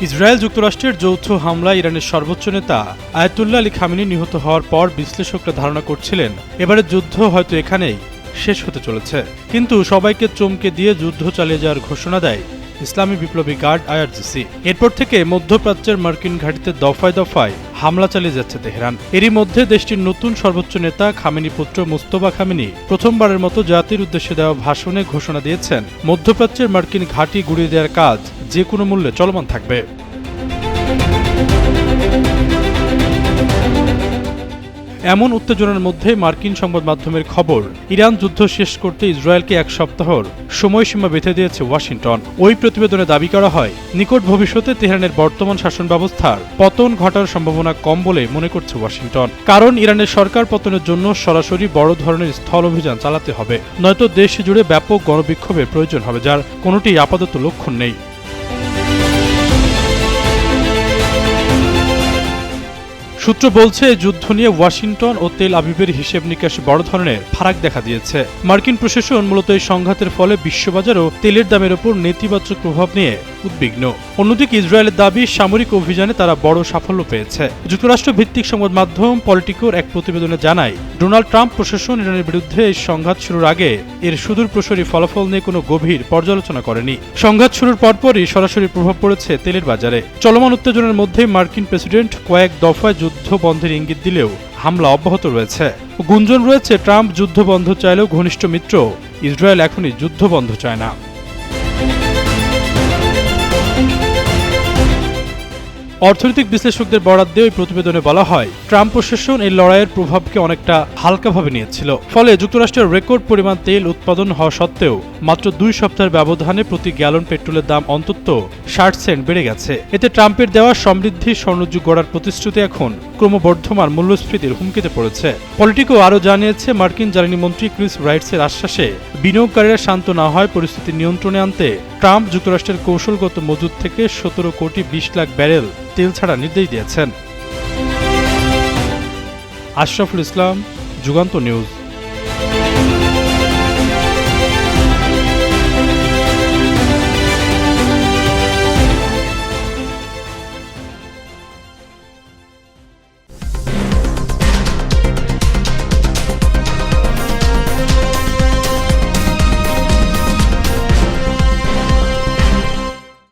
Israel যুক্তরাষ্ট্রের যৌথ হামলায় ইরানের সর্বোচ্চ নেতা আয়াতুল্লাহ আলী খামেনি নিহত হওয়ার পর বিশ্লেষকরা ধারণা করছিলেন এবারের যুদ্ধ হয়তো এখানেই শেষ হতে চলেছে। কিন্তু সবাইকে চমকে দিয়ে যুদ্ধ চালিয়ে যাওয়ার ঘোষণা দেয় ইসলামী বিপ্লবী গার্ড আইআরজিসি। এরপর থেকে মধ্যপ্রাচ্যের মার্কিন ঘাঁটিতে দফায় দফায় হামলা চালিয়ে যাচ্ছে তেহরান। এরই মধ্যে দেশটির নতুন সর্বোচ্চ নেতা খামেনি পুত্র মুস্তফা খামেনি প্রথমবারের মতো জাতির উদ্দেশ্যে দেওয়া ভাষণে ঘোষণা দিয়েছেন মধ্যপ্রাচ্যের মার্কিন ঘাঁটি গুঁড়িয়ে দেওয়ার কাজ যে কোনো মূল্যে চলমান থাকবে। এমন উত্তেজনার মধ্যে মার্কিন সংবাদ মাধ্যমের খবর, ইরান যুদ্ধ শেষ করতে ইসরায়েলকে এক সপ্তাহর সময়সীমা বেঁধে দিয়েছে ওয়াশিংটন। ওই প্রতিবেদনে দাবি করা হয়, নিকট ভবিষ্যতে তেহরানের বর্তমান শাসন ব্যবস্থার পতন ঘটার সম্ভাবনা কম বলে মনে করছে ওয়াশিংটন। কারণ ইরানের সরকার পতনের জন্য সরাসরি বড় ধরনের স্থল অভিযান চালাতে হবে, নয়তো দেশ জুড়ে ব্যাপক গণবিক্ষোভের প্রয়োজন হবে, যার কোনোটি আপাতত লক্ষণ নেই। সূত্র বলছে, যুদ্ধ নিয়ে ওয়াশিংটন ও তেল আবিবের হিসেব নিকাশে বড় ধরনের ফারাক দেখা দিয়েছে। মার্কিন প্রশাসন মূলত এই সংঘাতের ফলে বিশ্ববাজারও তেলের দামের ওপর নেতিবাচক প্রভাব নিয়ে উদ্বিগ্ন। অন্যদিকে ইসরায়েলের দাবি, সামরিক অভিযানে তারা বড় সাফল্য পেয়েছে। যুক্তরাষ্ট্র ভিত্তিক সংবাদ মাধ্যম পলিটিকোর এক প্রতিবেদনে জানায়, ডোনাল্ড ট্রাম্প প্রশাসন ইরানের বিরুদ্ধে এই সংঘাত শুরুর আগে এর সুদূরপ্রসারী ফলাফল নিয়ে কোনো গভীর পর্যালোচনা করেনি। সংঘাত শুরুর পরপরই সরাসরি প্রভাব পড়েছে তেলের বাজারে। চলমান উত্তেজনার মধ্যে মার্কিন প্রেসিডেন্ট কয়েক দফায় যুদ্ধ বন্ধের ইঙ্গিত দিলেও হামলা অব্যাহত রয়েছে। গুঞ্জন রয়েছে, ট্রাম্প যুদ্ধ বন্ধ চাইলেও ঘনিষ্ঠ মিত্র ইসরায়েল এখনই যুদ্ধ বন্ধ চায় না। অর্থনৈতিক বিশ্লেষকদের বরাত দিয়ে ওই প্রতিবেদনে বলা হয়, ট্রাম্প প্রশাসন এই লড়াইয়ের প্রভাবকে অনেকটা হালকাভাবে নিয়েছিল। ফলে যুক্তরাষ্ট্রের রেকর্ড পরিমাণ তেল উৎপাদন হওয়া সত্ত্বেও মাত্র 2 সপ্তাহের ব্যবধানে প্রতি গ্যালন পেট্রোলের দাম অন্তত 60 সেন্ট বেড়ে গেছে। এতে ট্রাম্পের দেওয়া সমৃদ্ধি স্বর্ণযুগ গড়ার প্রতিশ্রুতি এখন ক্রমবর্ধমান মূল্যস্ফীতির হুমকিতে পড়েছে। পলিটিকো আরও জানিয়েছে, মার্কিন জ্বালানি মন্ত্রী ক্রিস রাইটসের আশ্বাসে বিনিয়োগকারীরা শান্ত না হয় পরিস্থিতি নিয়ন্ত্রণে আনতে ট্রাম্প যুক্তরাষ্ট্রের কৌশলগত মজুদ থেকে 17 কোটি 20 লাখ ব্যারেল তেল ছাড়া নির্দেশ দিয়েছেন। আশরাফুল ইসলাম, যুগান্ত নিউজ।